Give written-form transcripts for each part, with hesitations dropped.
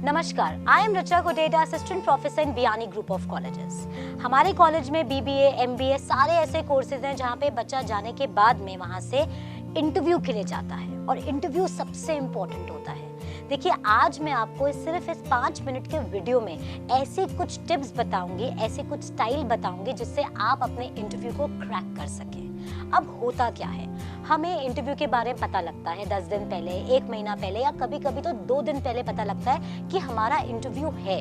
नमस्कार, I am Richa Kotecha, assistant professor in Biyani group of colleges. हमारे college में बीबीए, एमबीए सारे ऐसे कोर्सेज हैं जहाँ पे बच्चा जाने के बाद में वहाँ से इंटरव्यू के लिए जाता है और इंटरव्यू सबसे इम्पोर्टेंट होता है। देखिए, आज मैं आपको सिर्फ इस 5 मिनट के वीडियो में ऐसे कुछ टिप्स बताऊंगी, ऐसे कुछ स्टाइल बताऊंगी जिससे आप अपने इंटरव्यू को क्रैक कर सकें। अब होता क्या है, हमें इंटरव्यू के बारे में पता लगता है 10 दिन पहले, 1 महीना पहले या कभी कभी तो 2 दिन पहले पता लगता है कि हमारा इंटरव्यू है।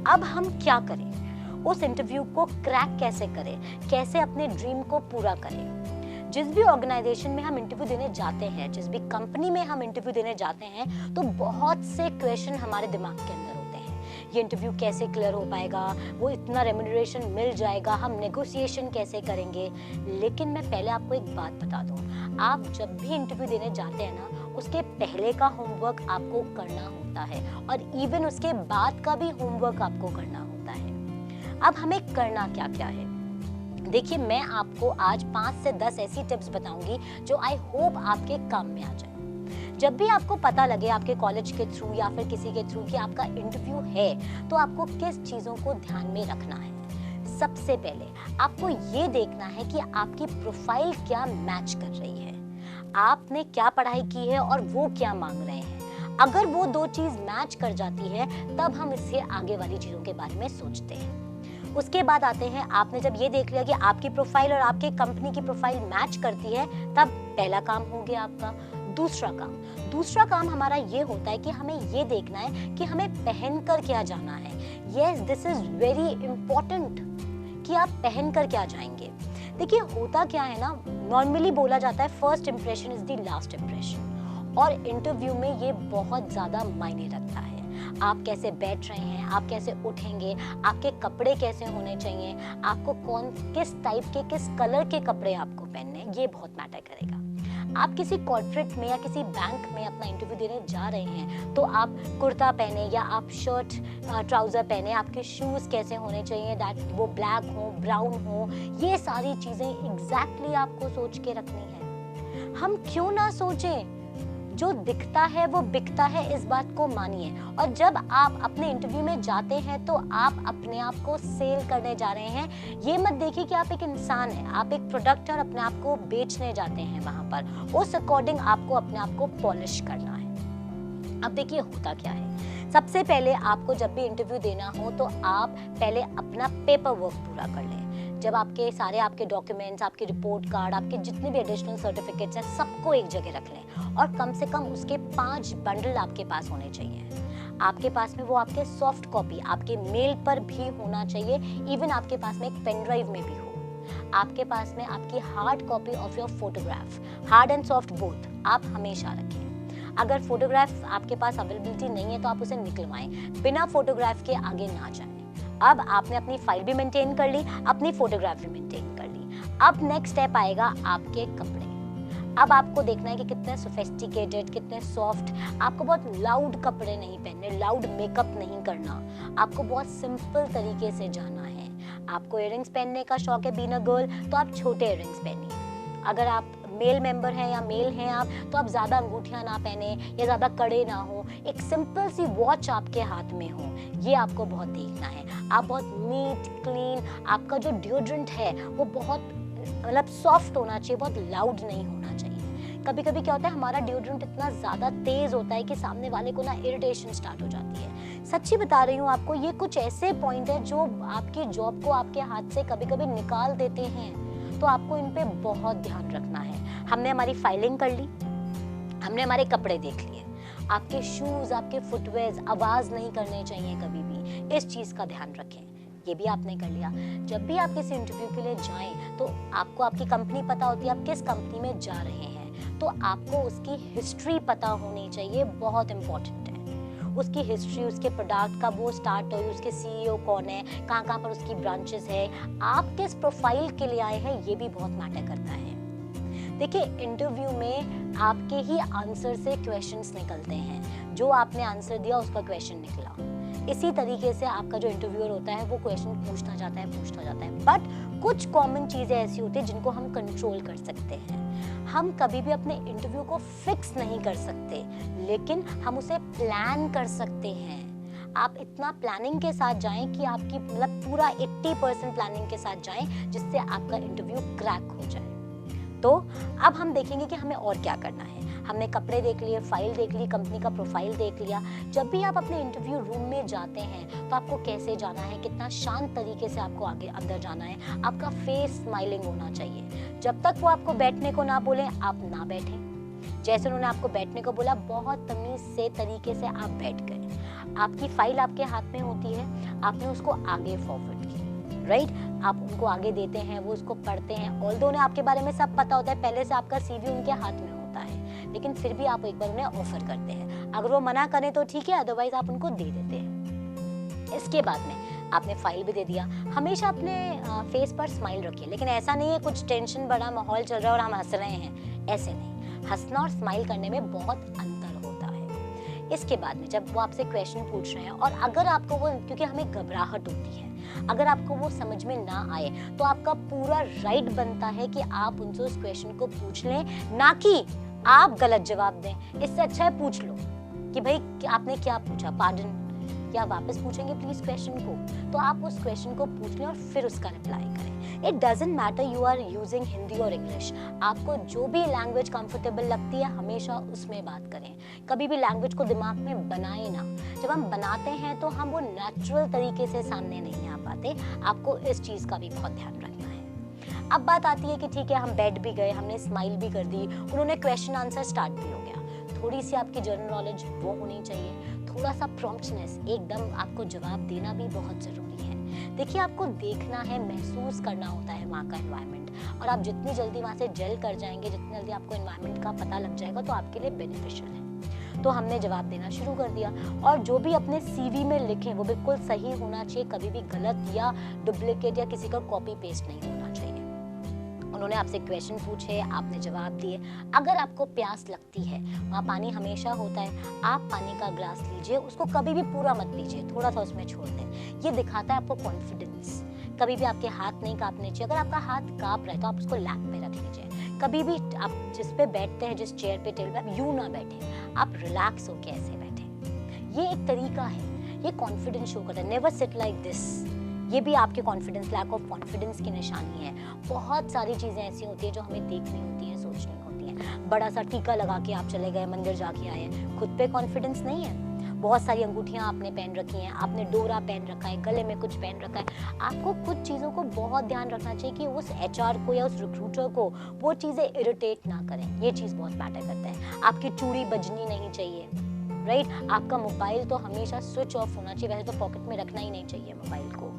अब हम क्या करें, उस इंटरव्यू को क्रैक कैसे करें, कैसे अपने ड्रीम को पूरा करें। जिस भी ऑर्गेनाइजेशन में हम इंटरव्यू देने जाते हैं, जिस भी कंपनी में हम इंटरव्यू देने जाते हैं, तो बहुत से क्वेश्चन हमारे दिमाग के अंदर होते हैं। ये इंटरव्यू कैसे क्लियर हो पाएगा, वो इतना रेम्यूनरेशन मिल जाएगा, हम नेगोशिएशन कैसे करेंगे। लेकिन मैं पहले आपको एक बात बता दूं, आप जब भी इंटरव्यू देने जाते हैं ना, उसके पहले का होमवर्क आपको करना होता है और इवन उसके बाद का भी होमवर्क आपको करना होता है। अब हमें करना क्या क्या है, देखिए, मैं आपको आज 5 से 10 ऐसी टिप्स बताऊंगी जो आई होप आपके काम में आ जाए। जब भी आपको पता लगे आपके कॉलेज के थ्रू या फिर किसी के थ्रू कि आपका इंटरव्यू है, तो आपको किस चीज़ों को ध्यान में रखना है। सबसे पहले आपको ये देखना है कि आपकी प्रोफाइल क्या मैच कर रही है, आपने क्या पढ़ाई की है और वो क्या मांग रहे हैं। अगर वो 2 चीज़ मैच कर जाती है, तब हम इससे आगे वाली चीज़ों के बारे में सोचते हैं। उसके बाद आते हैं, आपने जब ये देख लिया कि आपकी प्रोफाइल और आपके कंपनी की प्रोफाइल मैच करती है, तब पहला काम हो गया आपका। दूसरा काम हमारा ये होता है कि हमें ये देखना है कि हमें पहनकर क्या जाना है। Yes, this is very important कि आप पहनकर क्या जाएंगे। देखिए, होता क्या है ना, नॉर्मली बोला जाता है first impression is the last impression, और इंटरव्यू में ये बहुत ज्यादा मायने रखता है। आप कैसे बैठ रहे हैं, आप कैसे उठेंगे, आपके कपड़े कैसे होने चाहिए, आपको किस टाइप के, किस कलर के कपड़े आपको पहनने हैं, ये बहुत मैटर करेगा। आप किसी कॉर्पोरेट में या किसी बैंक में अपना इंटरव्यू देने जा रहे हैं, तो आप कुर्ता पहने या आप शर्ट ट्राउज़र पहने, आपके शूज़ कैसे होने चाहिए, दैट वो ब्लैक हो, ब्राउन हो, ये सारी चीज़ें एग्जैक्टली आपको सोच के रखनी है। हम क्यों ना सोचें, जो दिखता है वो बिकता है, इस बात को मानिए। और जब आप अपने इंटरव्यू में जाते हैं तो आप अपने आप को सेल करने जा रहे हैं। ये मत देखिए कि आप एक इंसान हैं, आप एक प्रोडक्ट और अपने आप को बेचने जाते हैं वहां पर। उस अकॉर्डिंग आपको अपने आप को पॉलिश करना है। अब देखिए, होता क्या है, सबसे पहले आपको जब भी इंटरव्यू देना हो तो आप पहले अपना पेपर वर्क पूरा कर लें। जब आपके सारे आपके डॉक्यूमेंट्स, आपके रिपोर्ट कार्ड, आपके जितने भी एडिशनल सर्टिफिकेट्स हैं, सबको एक जगह रख लें और कम से कम उसके 5 बंडल आपके पास होने चाहिए। आपके पास में वो आपके सॉफ्ट कॉपी आपके मेल पर भी होना चाहिए, इवन आपके पास में एक पेन ड्राइव में भी हो। आपके पास में आपकी hard copy of your photograph, hard and soft both, आप हमेशा रखें। अगर फोटोग्राफ आपके पास अवेलेबिलिटी नहीं है तो आप उसे निकलवाएं, बिना फोटोग्राफ के आगे ना जाएं। अब आपने अपनी फाइल भी मेंटेन कर ली, अपनी फोटोग्राफ भी मेंटेन कर ली। अब नेक्स्ट स्टेप आएगा आपके कपड़े। अब आपको देखना है कि कितने सोफिस्टिकेटेड, कितने सॉफ्ट। आपको बहुत लाउड कपड़े नहीं पहनने, लाउड मेकअप नहीं करना, आपको बहुत सिंपल तरीके से जाना है। आपको इयररिंग्स पहनने का शौक है बीइंग अ गर्ल, तो आप छोटे इयररिंग्स पहनिए। अगर आप मेल मेंबर हैं या मेल हैं आप, तो आप ज़्यादा अंगूठियाँ ना पहने या ज़्यादा कड़े ना हो। एक सिंपल सी वॉच आपके हाथ में हो, ये आपको बहुत देखना है। आप बहुत नीट क्लीन, आपका जो डिओड्रेंट है वो बहुत मतलब सॉफ्ट होना चाहिए, बहुत लाउड नहीं होना चाहिए। कभी कभी क्या होता है, हमारा डिओड्रेंट इतना ज़्यादा तेज़ होता है कि सामने वाले को ना इरिटेशन स्टार्ट हो जाती है। सच्ची बता रही हूँ आपको, ये कुछ ऐसे पॉइंट है जो आपकी जॉब को आपके हाथ से कभी कभी निकाल देते हैं, तो आपको इन पे बहुत ध्यान रखना है। हमने हमारी फाइलिंग कर ली, हमने हमारे कपड़े देख लिए, आपके शूज़, आपके फुटवेयर्स आवाज़ नहीं करने चाहिए कभी भी, इस चीज़ का ध्यान रखें। ये भी आपने कर लिया। जब भी आप किसी इंटरव्यू के लिए जाएं तो आपको आपकी कंपनी पता होती है, आप किस कंपनी में जा रहे हैं, तो आपको उसकी हिस्ट्री पता होनी चाहिए, बहुत इंपॉर्टेंट है। उसकी हिस्ट्री, उसके प्रोडक्ट का वो स्टार्ट हुई, उसके सीईओ कौन है, कहाँ कहाँ पर उसकी ब्रांचेस है, आप किस प्रोफाइल के लिए आए हैं, ये भी बहुत मैटर करता है। देखिए, इंटरव्यू में आपके ही आंसर से क्वेश्चंस निकलते हैं, जो आपने आंसर दिया उसका क्वेश्चन निकला। इसी तरीके से आपका जो इंटरव्यूअर होता है वो क्वेश्चन पूछता जाता है। बट कुछ कॉमन चीज़ें ऐसी होती हैं जिनको हम कंट्रोल कर सकते हैं। हम कभी भी अपने इंटरव्यू को फिक्स नहीं कर सकते, लेकिन हम उसे प्लान कर सकते हैं। आप इतना प्लानिंग के साथ जाएं कि आपकी मतलब पूरा 80% प्लानिंग के साथ जाएं जिससे आपका इंटरव्यू क्रैक हो जाए। तो अब हम देखेंगे कि हमें और क्या करना है। हमने कपड़े देख लिए, फाइल देख ली, कंपनी का प्रोफाइल देख लिया। जब भी आप अपने इंटरव्यू रूम में जाते हैं तो आपको कैसे जाना है, कितना शांत तरीके से आपको आगे अंदर जाना है। आपका फेस स्माइलिंग होना चाहिए। जब तक वो आपको बैठने को ना बोले आप ना बैठें। जैसे उन्होंने आपको बैठने को बोला बहुत तमीज से तरीके से आप बैठ गए। आपकी फाइल आपके हाथ में होती है, आपने उसको आगे फॉरवर्ड किया, राइट? आप उनको आगे देते हैं, वो उसको पढ़ते हैं। ऑल्दो उन्हें आपके बारे में सब पता होता है, पहले से आपका सीवी उनके हाथ में होता है, लेकिन फिर भी आप एक बार उन्हें ऑफर करते हैं। अगर वो मना करें तो ठीक है, अदरवाइज आप उनको दे देते हैं। इसके बाद में आपने फाइल भी दे दिया। हमेशा अपने फेस पर स्माइल रखिए, लेकिन ऐसा नहीं है कुछ टेंशन बड़ा माहौल चल रहा है और हम हंस रहे हैं, ऐसे नहीं। हंसना और स्माइल करने में बहुत अंतर होता है। इसके बाद में जब वो आपसे क्वेश्चन पूछ रहे हैं और अगर आपको वो, क्योंकि हमें घबराहट होती है, अगर आपको वो समझ में ना आए तो आपका पूरा राइट बनता है कि आप उनसे उस क्वेश्चन को पूछ लें, ना कि आप गलत जवाब दें। इससे अच्छा है पूछ लो कि भाई आपने क्या पूछा, पार्डन, क्या वापस पूछेंगे प्लीज क्वेश्चन को? तो आप उस क्वेश्चन को पूछ लें और फिर उसका रिप्लाई करें। It doesn't matter you are using Hindi और इंग्लिश, आपको जो भी लैंग्वेज कंफर्टेबल लगती है हमेशा उसमें बात करें। कभी भी लैंग्वेज को दिमाग में बनाए ना। जब हम बनाते हैं तो हम वो नेचुरल तरीके से सामने नहीं आ पाते। आपको इस चीज का भी बहुत ध्यान रखना है। अब बात आती है कि ठीक है, हम बैठ भी गए, हमने स्माइल भी कर दी, उन्होंने क्वेश्चन आंसर स्टार्ट भी हो गया। थोड़ी सी आपकी जनरल नॉलेज वो होनी चाहिए, थोड़ा सा प्रॉम्प्टनेस, एकदम आपको जवाब देना भी बहुत जरूरी है। देखिए, आपको देखना है, महसूस करना होता है वहाँ का एनवायरनमेंट, और आप जितनी जल्दी वहाँ से जेल कर जाएंगे, जितनी जल्दी आपको एनवायरनमेंट का पता लग जाएगा तो आपके लिए बेनिफिशियल है। तो हमने जवाब देना शुरू कर दिया, और जो भी अपने सीवी में लिखें वो बिल्कुल सही होना चाहिए, कभी भी गलत या डुप्लीकेट या किसी का कॉपी पेस्ट नहीं होना चाहिए। उन्होंने आपसे क्वेश्चन पूछे, आपने जवाब दिए। अगर आपको प्यास लगती है, वहाँ पानी हमेशा होता है, आप पानी का ग्लास लीजिए, उसको कभी भी पूरा मत पीजिए, थोड़ा सा उसमें छोड़ दें। ये दिखाता है आपको कॉन्फिडेंस। कभी भी आपके हाथ नहीं कांपने चाहिए। अगर आपका हाथ कांप रहा है तो आप उसको लैप पे रख लीजिए। कभी भी आप जिस पे बैठते हैं, जिस चेयर पे, टेबल पे, आप यूं ना बैठे, आप रिलैक्स होके ऐसे बैठे। ये एक तरीका है, ये कॉन्फिडेंस शो करता है। नेवर सिट लाइक दिस, ये भी आपके कॉन्फिडेंस, लैक ऑफ कॉन्फिडेंस की निशानी है। बहुत सारी चीज़ें ऐसी होती हैं जो हमें देखनी होती हैं, सोचनी होती हैं। बड़ा सा टीका लगा के आप चले गए, मंदिर जाके आए, खुद पे कॉन्फिडेंस नहीं है। बहुत सारी अंगूठियाँ आपने पहन रखी हैं, आपने डोरा पहन रखा है, गले में कुछ पहन रखा है। आपको कुछ चीज़ों को बहुत ध्यान रखना चाहिए कि उस एचआर को या उस रिक्रूटर को वो चीज़ें इरिटेट ना करें। ये चीज़ बहुत मैटर करता है। आपकी चूड़ी बजनी नहीं चाहिए, राइट? आपका मोबाइल तो हमेशा स्विच ऑफ होना चाहिए। वैसे तो पॉकेट में रखना ही नहीं चाहिए मोबाइल को,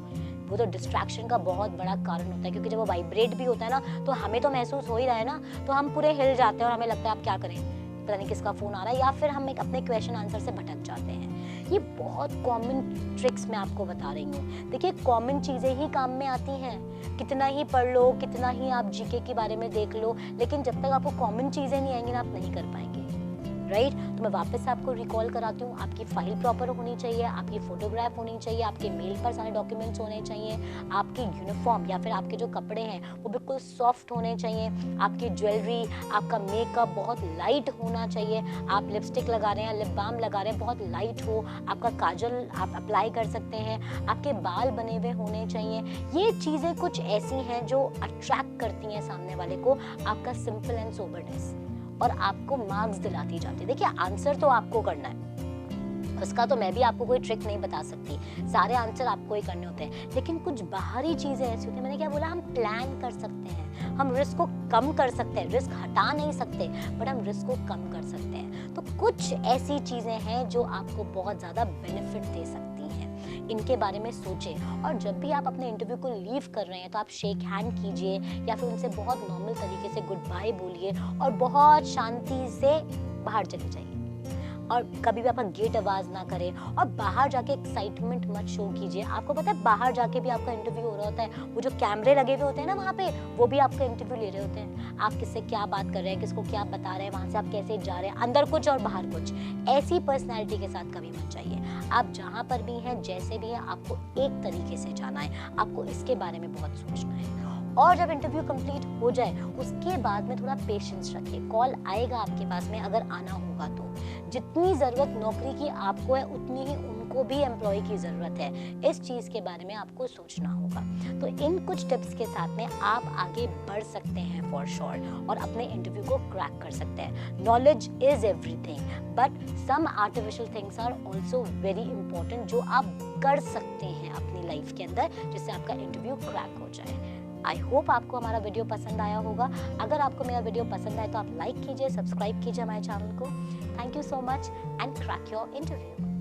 वो तो डिस्ट्रैक्शन का बहुत बड़ा कारण होता है, क्योंकि जब वो वाइब्रेट भी होता है ना तो हमें तो महसूस हो ही रहा है ना, तो हम पूरे हिल जाते हैं और हमें लगता है आप क्या करें, पता नहीं किसका फ़ोन आ रहा है, या फिर हम अपने क्वेश्चन आंसर से भटक जाते हैं। ये बहुत कॉमन ट्रिक्स मैं आपको बता रही हूँ। देखिए, कॉमन चीज़ें ही काम में आती हैं। कितना ही पढ़ लो, कितना ही आप जीके के बारे में देख लो, लेकिन जब तक आपको कॉमन चीज़ें नहीं आएंगी ना, आप नहीं कर पाएंगे, राइट? तो मैं वापस से आपको रिकॉल कराती हूँ। आपकी फाइल प्रॉपर होनी चाहिए, आपकी फोटोग्राफ होनी चाहिए, आपके मेल पर सारे डॉक्यूमेंट्स होने चाहिए, आपकी यूनिफॉर्म या फिर आपके जो कपड़े हैं वो बिल्कुल सॉफ्ट होने चाहिए, आपकी ज्वेलरी, आपका मेकअप बहुत लाइट होना चाहिए। आप लिपस्टिक लगा रहे हैं, लिप बाम लगा रहे हैं, बहुत लाइट हो। आपका काजल आप अप्लाई कर सकते हैं, आपके बाल बने हुए होने चाहिए। ये चीज़ें कुछ ऐसी हैं जो अट्रैक्ट करती हैं सामने वाले को, आपका सिंपल एंड सोबरनेस, और आपको मार्क्स दिलाती जाती है। देखिए, आंसर तो आपको करना है, उसका तो मैं भी आपको कोई ट्रिक नहीं बता सकती, सारे आंसर आपको ही करने होते हैं। लेकिन कुछ बाहरी चीज़ें ऐसी होती हैं, मैंने क्या बोला, हम प्लान कर सकते हैं, हम रिस्क को कम कर सकते हैं। रिस्क हटा नहीं सकते, बट हम रिस्क को कम कर सकते हैं। तो कुछ ऐसी चीज़ें हैं जो आपको बहुत ज़्यादा बेनिफिट दे सकती हैं, इनके बारे में सोचें। और जब भी आप अपने इंटरव्यू को लीव कर रहे हैं तो आप शेक हैंड कीजिए, या फिर उनसे बहुत नॉर्मल तरीके से गुड बाय बोलिए, और बहुत शांति से बाहर चले जाइए। और कभी भी आपका गेट आवाज़ ना करे, और बाहर जाके एक्साइटमेंट मत शो कीजिए। आपको पता है, बाहर जाके भी आपका इंटरव्यू हो रहा होता है, वो जो कैमरे लगे हुए होते हैं ना वहाँ पे, वो भी आपका इंटरव्यू ले रहे होते हैं। आप किससे क्या बात कर रहे हैं, किसको क्या बता रहे हैं, वहाँ से आप कैसे जा रहे हैं, अंदर कुछ और बाहर कुछ। ऐसी पर्सनैलिटी के साथ कभी मत जाइए। आप जहाँ पर भी हैं, जैसे भी हैं, आपको एक तरीके से जाना है, आपको इसके बारे में बहुत सोचना है। और जब इंटरव्यू कंप्लीट हो जाए उसके बाद में थोड़ा पेशेंस रखिए। कॉल आएगा आपके पास में, अगर आना होगा तो। जितनी ज़रूरत नौकरी की आपको है उतनी ही उनको आपको भी एम्प्लॉय की ज़रूरत है, इस चीज़ के बारे में आपको सोचना होगा। तो इन कुछ टिप्स के साथ में आप आगे बढ़ सकते हैं फॉर श्योर और अपने इंटरव्यू को क्रैक कर सकते हैं। Knowledge is everything, but some artificial things are also very important जो आप कर सकते हैं अपनी लाइफ के अंदर, जिससे आपका इंटरव्यू क्रैक हो जाए। आई होप आपको हमारा वीडियो पसंद आया होगा। अगर आपको मेरा वीडियो पसंद आए तो आप लाइक कीजिए, सब्सक्राइब कीजिए हमारे चैनल को। Thank you so much and crack your interview.